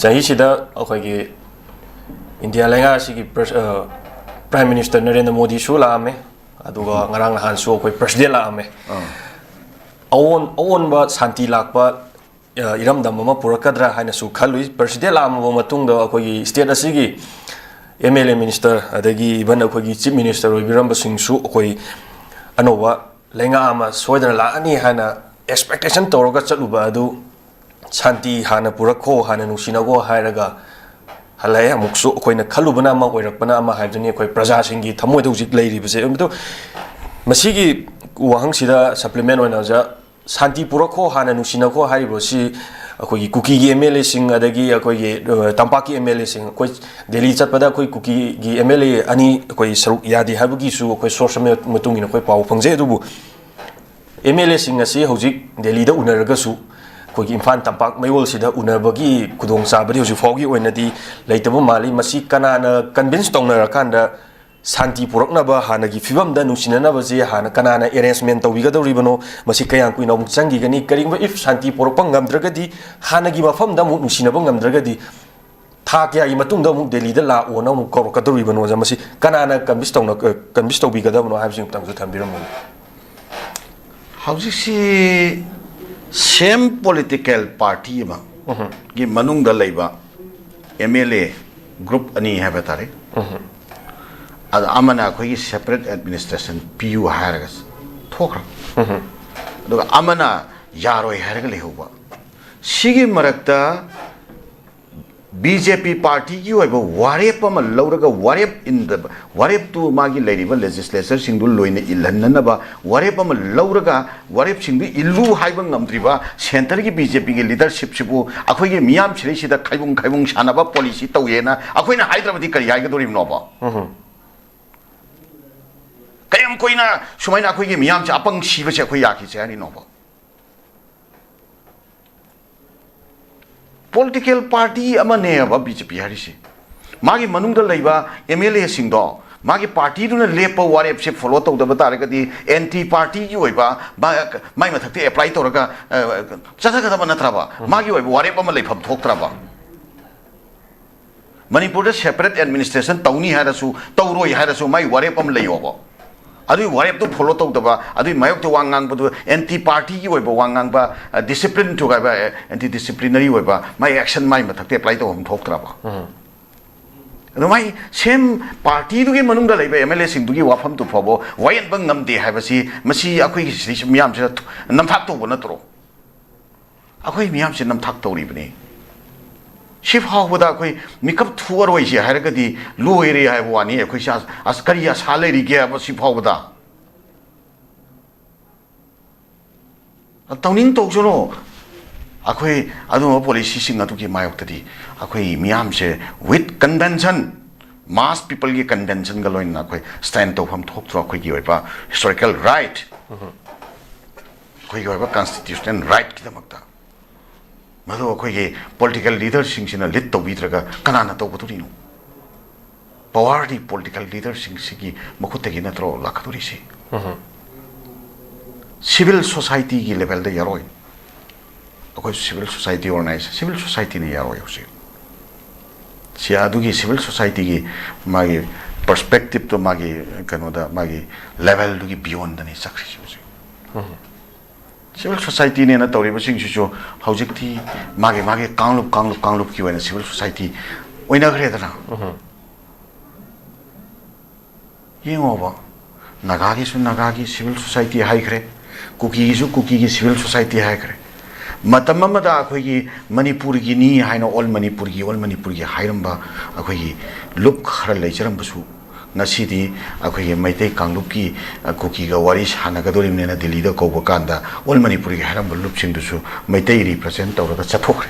Sahishida, okay, India Lenga, Prime Minister Narendra Modi Sulame, Aduga Ngarang Hansu, President Lame. Own but Santi Lakba, Iram the Mama Purakadra, Hanasu Kalu, President Lam Matunga, Kogi, State Asigi, MLA Minister, Adagi, even a Kogi Chief Minister, Viramba Singh Su, Koi, Anova, Lenga Ama, Sweden Lani Hana, expectation Toroga Chalubadu, Santi Hana Purako, Hana Nusinago, Hiraga. Halaya Muksu, Koina Kalubanama, or Panama, Hajani, Koi Prazasingi, Tamodozik lady, Masigi Wahangsida supplement on Aza, Santi Purako, Hana Nusinako, Hairosi, Koi cookie MLA sing, Adagi, Koi Tampaki MLA sing, Koi Delita Padakoi cookie MLA, Ani, Koi Yadi Habugisu, Koi Social Mutung, Koi Pau Pangzedu MLA sing a sea, Hozik, Delida Unaragasu. Kogi infan tampak mayol sida unabagi kudong sabadi hoju fogi oinadi leitabo mali masi kanana convince tongna rakanda santi purokna ba hanagi fibam da nusinana ba je hana kanana arrangement tawiga doribano masi kayang kuina mungchangi gani karingba if santi purokpang ngamdragadi hanagi mafam da mu nusinaba ngamdragadi tha kya yi matung da mu delhi da la ona mu korka doribano ja masi kanana convince tawbiga da no habsing tang ju thambiramu hauji si same political party ma gi manung da leiba MLA group ani have tare ad amana khoi separate administration PU haragas thokra do amana yaroi haraga lehuba sigi marakta BJP party you have warep ma lauraga warep in the warep to magi leriba legislature singdu loine ilhanna ba warep ma lauraga warep singdu illu haibang namdriba center gi BJP gi leadership sibu akhoi gi miyam chiri sida khaibung sanaba policy tawena akhoina hyderabad kari ga dorim no ba kayam koina sumaina akhoi gi miyam cha apang siba che akhoi yakhi che ani no ba political party amane aba BJP harisi magi manung da leiba MLA singdo magi party duna lepa warep se follow to da batare kadi anti party gi oiba mai mathakte apply to raga chata ga ba natraba magi oiba warep ama leifam thoktraba manipur da separate administration tawni harasu tawroi harasu mai warep am leyoba adu warep to follow to da adu mayok to wangang bu anti party gi oiba wangang ba discipline to ga ba anti disciplinary oiba mai action mai mathakte apply to hom thoktraba adu mai same party du gi manung da leiba MLA sing du gi wafam to phobo wayan bang ngam de habasi masi akoi si miyam se namthak to bona tro akoi miyam se namthak to ri bani shift how wada koi mikap thuar wai si har gadi lo area hai wani koi sha askari ya sale ri ge ba shift how wada tawning to jono akoi adu policy sing atu ki mayok tadi akoi miyam se with convention mass people ki convention ga loin na koi stand to pham thok thro koi gi ba historical right koi gi ba constitutional right ki damakta mado koi political leaders sing lit to bitraga kanana to buturi no power di political leaders sing sigi makute gi natro lakaturi si civil society gi level de yaroi koi civil society organize civil society ne yaroi usi sia du gi civil society gi magi perspective to magi kanoda magi level du gi beyond the success usi civil society ne na tori basing chu hojik thi mage kanglup ki wena civil society oina gre da yengo ba naga gi civil society hai gre kuki gi civil society hai gre matam ma da khoi gi manipur gi ni haino all manipur gi hairamba akhoi gi lup khara leicharam basu nasidi akhoi maitei kanglup ki kuki ga wari hana ga dorim ne na delhi da ko kanda all manipur gi haram lup sing dusu maitei represent tawra da chathokre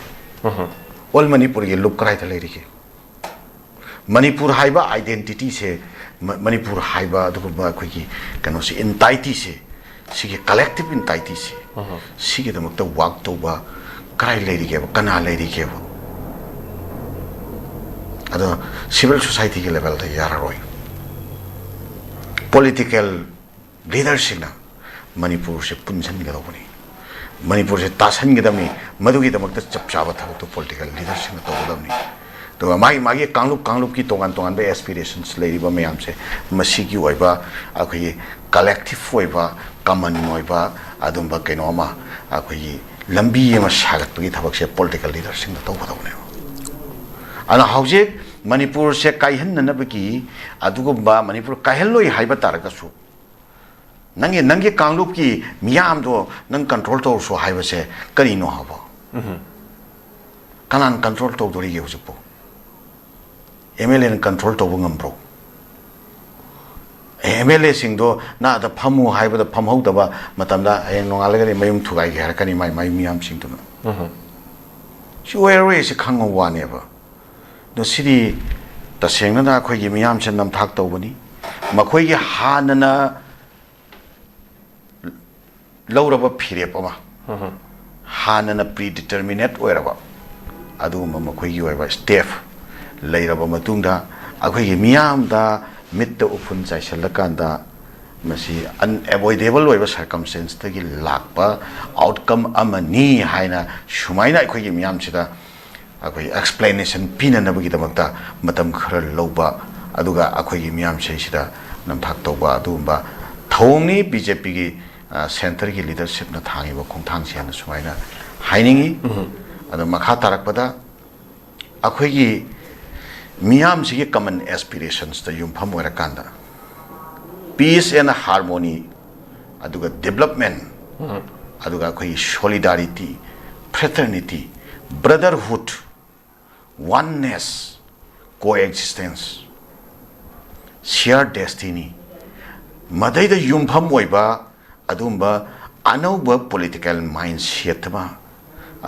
all manipur gi lup krai da leiri ke manipur haiba identity se manipur haiba du ba akhoi gi kano se entity se sigi collective entity se sigi da makta work to ba krai leiri ke kana leiri ke ado civil society ke level da yararoi political leadership na manipur se punsan ga dawni manipur se tasan gedamni madugi damakta chap chaba thak to political leadership to gedamni to magi kanglup ki tongan be aspirations leiba mayam se masi ki oiba akhoi collective oiba common oiba adumba kenoma akhoi lambi ma sagat gi thabak se political leadership to gedamni ana hauje manipur se kaihan na baki adugumba manipur kaihalloi haiba tarakasu nangi kanglup ki miyam do nang control to so haiba se kari no haba kanan control to dori ge husipo MLA nang control to bungam bro MLA sing do na da phamu haiba da phamhau da ba matamda ayeng nongal ga mayum thugai ge har kani mai miyam sing to no shi where is khango wa ne ba no city ta seng na khoi gi miyam chen nam thak to bani makhoi gi hanana lauraba phire pama hanana predeterminate oiraba adu makhoi gi oiba step leiraba matungda akhoi gi miyam da mitta upun chai salakanda masi unavoidable oiba circumstance tagi lakpa outcome amani haina shumaina akhoi gi miyam chida akhoi explanation pina nabagi damakta matam khara loba aduga akhoi gi miyam sei sida nam thak toba adumba thongni BJP gi center ki leadership na thangi ba khongthang sian sumaina hainingi adu makha tarakpada akhoi gi miyam si common aspirations ta yumpham wara kanda peace and harmony aduga development aduga akhoi solidarity fraternity brotherhood oneness coexistence shared destiny madai da yumpham oiba adumba anauba political mindset ma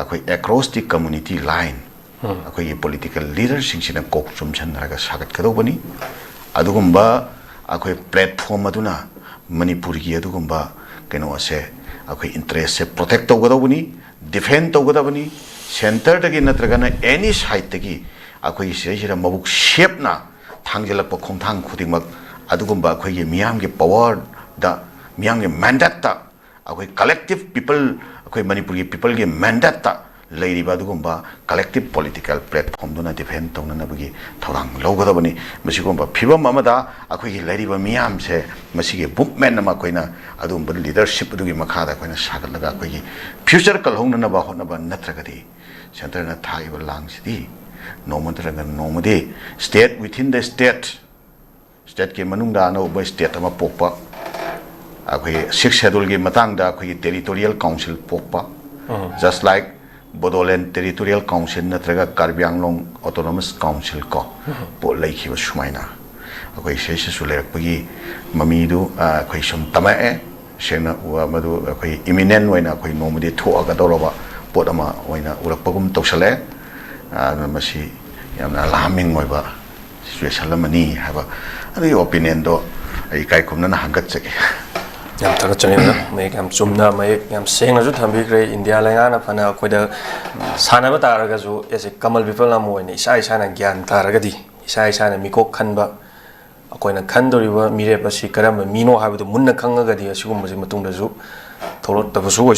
akhoi across the community line akhoi political leaders sing kok chumchan raga sagat kadobani adugumba akhoi platform aduna manipur gi adugumba keno ase akhoi interest se protect togadobani defend togadobani center tagi natragana any side tagi akhoi sejira mabuk shape na thangjelakpa khongthang khudingmak adugumba akhoi miyam ge power da miyam ge mandate ta akhoi collective people akhoi manipur ge people ge mandate ta leiriba adugumba collective political platform dona defend tongna bagi thorang logadabani masigumba phibam amada akhoi ge leiriba miyam se masige movement ma koina adumba leadership dugi makha da koina sagalaga akhoi ge future kalhongna na ba hona ba natragadi center na thaiba langsidi nomadraga nomade state within the state ke manungda no ba state ama pokpa akhoi 6 schedule ge matang da akhoi territorial council pokpa just like Bodoland Territorial Council natraga Karbi Anglong Autonomous Council ko po laiki ba sumaina akhoi sese sulerak pagi mamidu akhoi sum tamae sena wa madu akhoi imminent waina akhoi nomade thoaga doroba pot ama waina urakpagum toksale masi yamna laming moiba situation lamani haba adi opinion do ai kai kumna na hangat chake yam taga changena me yam chumna me yam sengna ju thambi kre India langa na phana khoida sana ba taraga ju ese kamal people na moine isa na gyan taraga di isa na mikok khanba akoina khandoriba mire ba si karam mino habu munna khangaga di asigum matung da ju tholot ta bu su